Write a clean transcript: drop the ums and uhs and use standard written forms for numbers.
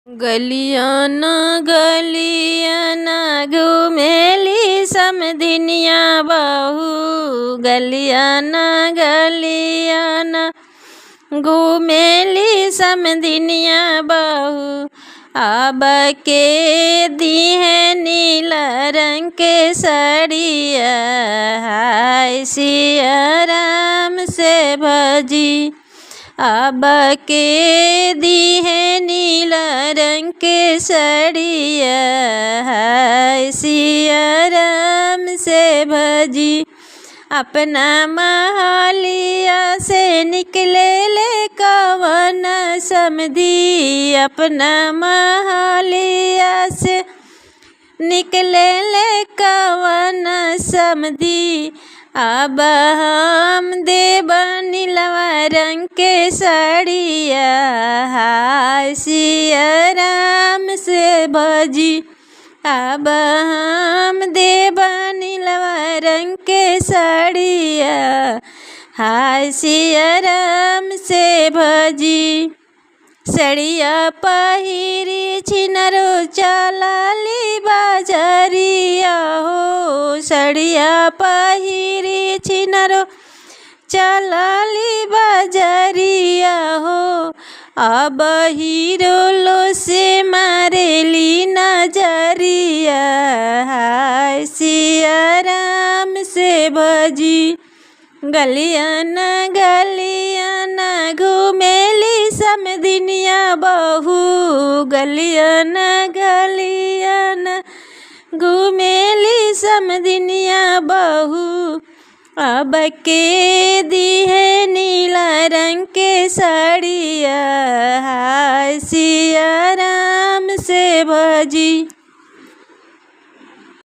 गलियान गलियान घुमेली समधिनिया बहू। गलियान गलियान घुमेली समधिनिया बहू। अब के दिहे नीला रंग के साड़िया, हाय सिया राम से भजी। अब के दिहे नीला रंग के साड़िया, हाय सिया राम से भजी। अपना महलिया से निकले ले कवन समधी। अपना महलिया से निकले ले कवन समधी। अब हम देब नीलवा रंग के साड़िया, हाय सिया राम से भजी। अब हम देब नीलवा रंग के साड़िया, हाय सिया राम से भजी। सड़िया पहिरी छिनरो चलाली बाजरिया हो। सड़िया पहिरी छिनरो चलाली बाजरिया हो। अब हीरो लो से मारेली नजरिया, हाय सिया राम से भजी। गलियान गलियान घुमेली समधिनिया बहू। गलियान गलियान घुमेली समधिनिया बहू। अब के दिहे नीला रंग के साड़िया, हाय सिया राम से भजी।